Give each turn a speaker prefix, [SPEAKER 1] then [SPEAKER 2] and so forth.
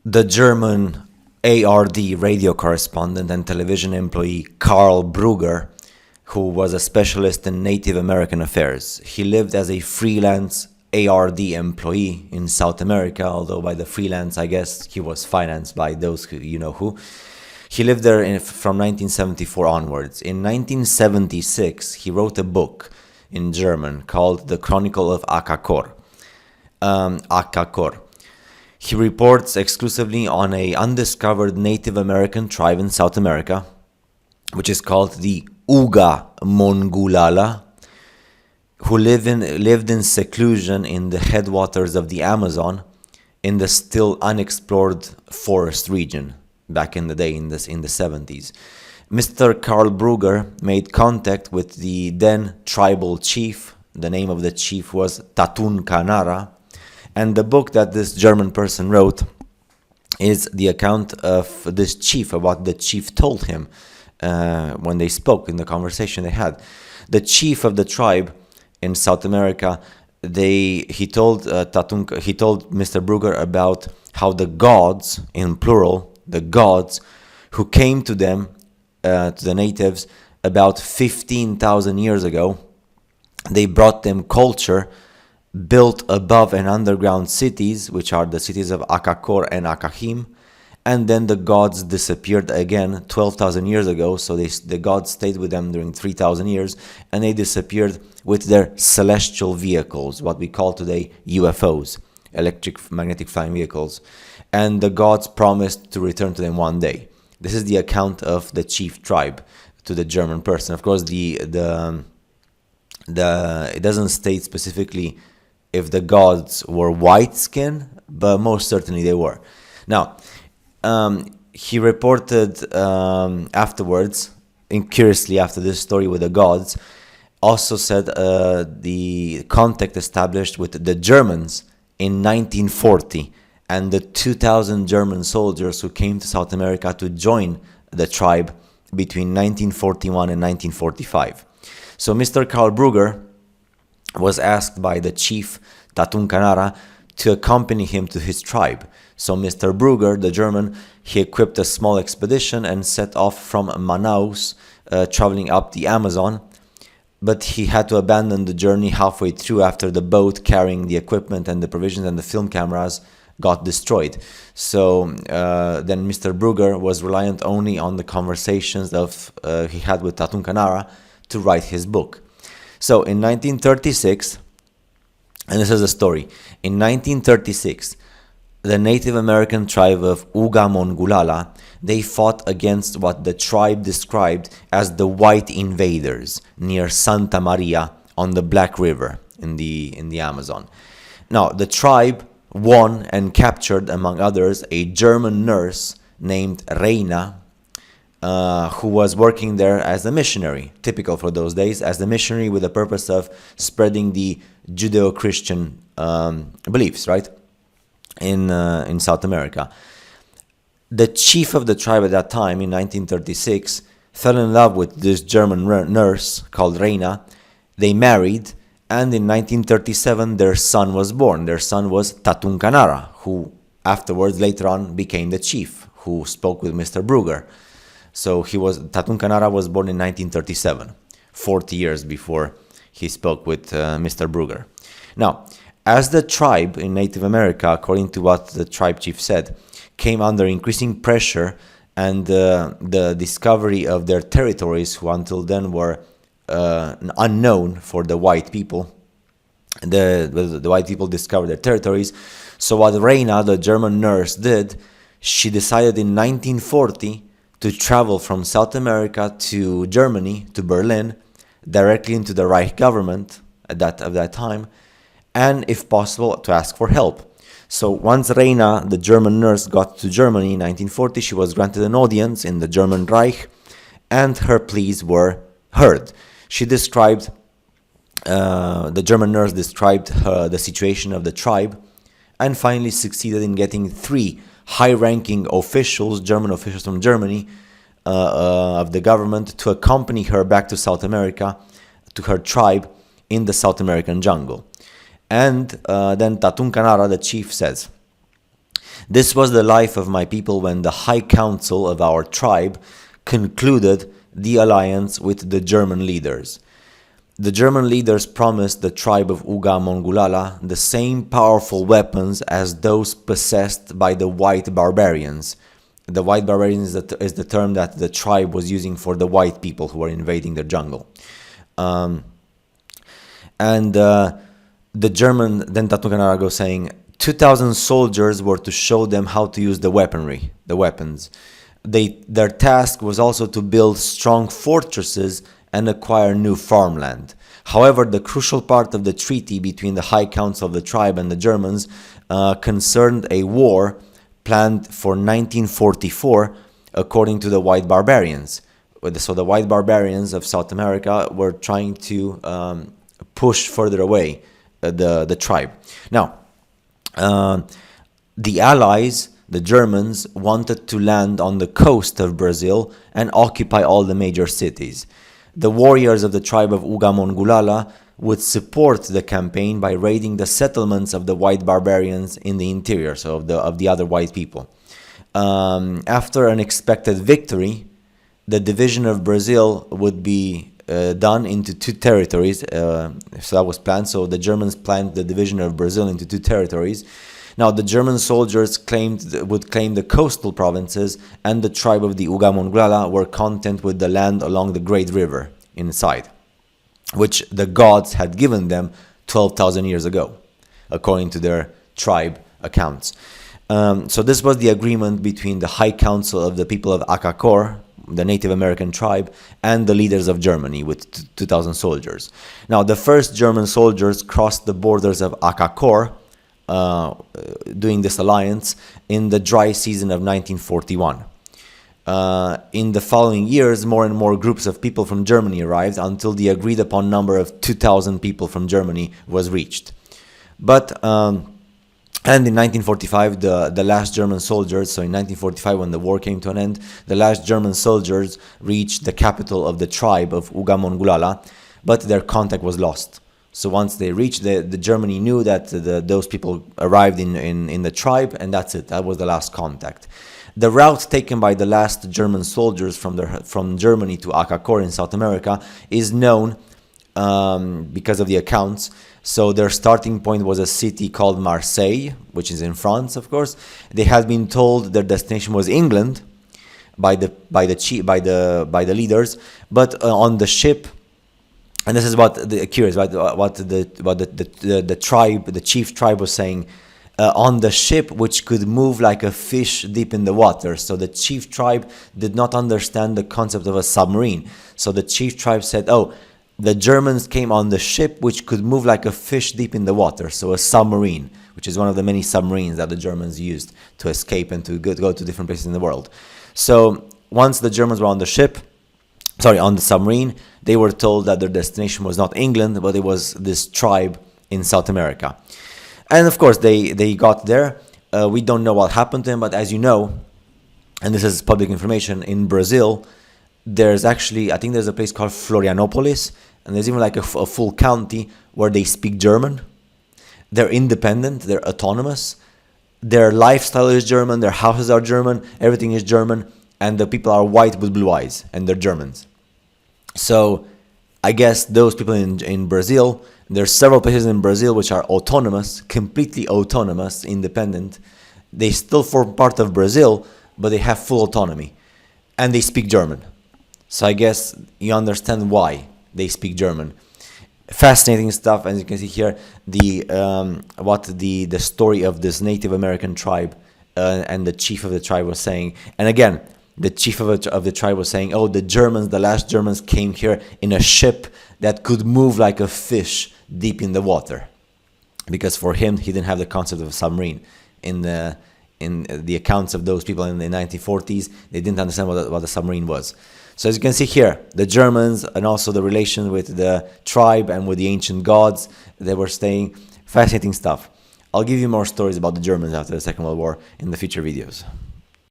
[SPEAKER 1] The German ARD radio correspondent and television employee Karl Brugger, who was a specialist in Native American affairs. He lived as a freelance ARD employee in South America, although by the freelance, I guess he was financed by those who, you know who. He lived there from 1974 onwards. In 1976, he wrote a book in German called The Chronicle of Akakor. Akakor. He reports exclusively on a undiscovered Native American tribe in South America, which is called the Uga Mongulala, who lived in seclusion in the headwaters of the Amazon in the still unexplored forest region back in the day, in the 70s. Mr. Karl Brugger made contact with the then tribal chief. The name of the chief was Tatun Kanara. And the book that this German person wrote is the account of this chief, of what the chief told him when they spoke in the conversation they had. The chief of the tribe in South America, he told Mr. Brugger about how the gods, in plural, the gods who came to them, to the natives, about 15,000 years ago, they brought them culture built above and underground cities, which are the cities of Akakor and Akahim, and then the gods disappeared again 12,000 years ago, so the gods stayed with them during 3,000 years, and they disappeared with their celestial vehicles, what we call today UFOs, electric magnetic flying vehicles, and the gods promised to return to them one day. This is the account of the chief tribe to the German person. Of course, it doesn't state specifically if the gods were white skin, but most certainly they were. Now, he reported afterwards, incuriously after this story with the gods, also said the contact established with the Germans in 1940 and the 2,000 German soldiers who came to South America to join the tribe between 1941 and 1945. So Mr. Karl Brugger was asked by the chief Tatun Kanara to accompany him to his tribe. So Mr. Brugger, the German, he equipped a small expedition and set off from Manaus, traveling up the Amazon. But he had to abandon the journey halfway through after the boat carrying the equipment and the provisions and the film cameras got destroyed. So then Mr. Brugger was reliant only on the conversations he had with Tatun Kanara to write his book. So in 1936, and this is the story, in 1936, the Native American tribe of Uga Mongulala, they fought against what the tribe described as the white invaders near Santa Maria on the Black River in the Amazon. Now, the tribe won and captured, among others, a German nurse named Reina, who was working there as a missionary, typical for those days, as a missionary with the purpose of spreading the Judeo-Christian beliefs, right, in South America. The chief of the tribe at that time, in 1936, fell in love with this German nurse called Reina. They married, and in 1937, their son was born. Their son was Tatun Kanara, who afterwards, later on, became the chief, who spoke with Mr. Brugger. So Tatun Kanara was born in 1937, 40 years before he spoke with Mr. Brugger. Now, as the tribe in Native America, according to what the tribe chief said, came under increasing pressure and the discovery of their territories, who until then were unknown for the white people, the white people discovered their territories. So what Reina, the German nurse, did, she decided in 1940 to travel from South America to Germany, to Berlin, directly into the Reich government of that time, and if possible, to ask for help. So once Reina, the German nurse, got to Germany in 1940, she was granted an audience in the German Reich, and her pleas were heard. She described, the German nurse described the situation of the tribe, and finally succeeded in getting 3 high-ranking officials, German officials from Germany, of the government, to accompany her back to South America, to her tribe in the South American jungle. And then Tatun Kanara, the chief, says, This was the life of my people when the High Council of our tribe concluded the alliance with the German leaders. The German leaders promised the tribe of Uga Mongulala the same powerful weapons as those possessed by the white barbarians. The white barbarians is the term that the tribe was using for the white people who were invading the jungle. The German, then Tatuganara goes saying, 2,000 soldiers were to show them how to use the weapons. Their task was also to build strong fortresses and acquire new farmland. However, the crucial part of the treaty between the High Council of the tribe and the Germans concerned a war planned for 1944, according to the white barbarians. So the white barbarians of South America were trying to push further away the tribe. Now, the Allies, the Germans, wanted to land on the coast of Brazil and occupy all the major cities. The warriors of the tribe of Uga Mongulala would support the campaign by raiding the settlements of the white barbarians in the interior, so of the other white people. After an expected victory, the division of Brazil would be done into two territories. So that was planned. So the Germans planned the division of Brazil into two territories. Now the German soldiers would claim the coastal provinces, and the tribe of the Uga Mongulala were content with the land along the Great River inside, which the gods had given them 12,000 years ago, according to their tribe accounts. So this was the agreement between the High Council of the people of Akakor, the Native American tribe, and the leaders of Germany with 2,000 soldiers. Now, the first German soldiers crossed the borders of Akakor, doing this alliance, in the dry season of 1941. In the following years, more and more groups of people from Germany arrived until the agreed upon number of 2,000 people from Germany was reached. And in 1945, the last German soldiers, so in 1945 when the war came to an end, the last German soldiers reached the capital of the tribe of Uga Mongulala, but their contact was lost. So once they reached, the Germany knew that those people arrived in the tribe, and that's it. That was the last contact. The route taken by the last German soldiers from Germany to Akakor in South America is known because of the accounts. So their starting point was a city called Marseille, which is in France, of course. They had been told their destination was England by the leaders, but on the ship. And this is what the chief tribe was saying, on the ship which could move like a fish deep in the water. So the chief tribe did not understand the concept of a submarine. So the chief tribe said, oh, the Germans came on the ship which could move like a fish deep in the water. So a submarine, which is one of the many submarines that the Germans used to escape and to go to different places in the world. So once the Germans were on the submarine, they were told that their destination was not England, but it was this tribe in South America. And of course, they got there. We don't know what happened to them, but as you know, and this is public information, in Brazil, there's actually, I think there's a place called Florianopolis, and there's even like a full county where they speak German. They're independent, they're autonomous. Their lifestyle is German, their houses are German, everything is German, and the people are white with blue eyes, and they're Germans. So I guess those people in Brazil, there's several places in Brazil which are autonomous, completely autonomous, independent. They still form part of Brazil, but they have full autonomy. And they speak German. So I guess you understand why they speak German. Fascinating stuff, as you can see here, the story of this Native American tribe and the chief of the tribe was saying. And again, the chief of the tribe was saying, oh, the last Germans came here in a ship that could move like a fish deep in the water. Because for him, he didn't have the concept of a submarine. In the accounts of those people in the 1940s, they didn't understand what a submarine was. So as you can see here, the Germans and also the relation with the tribe and with the ancient gods, they were saying fascinating stuff. I'll give you more stories about the Germans after the Second World War in the future videos.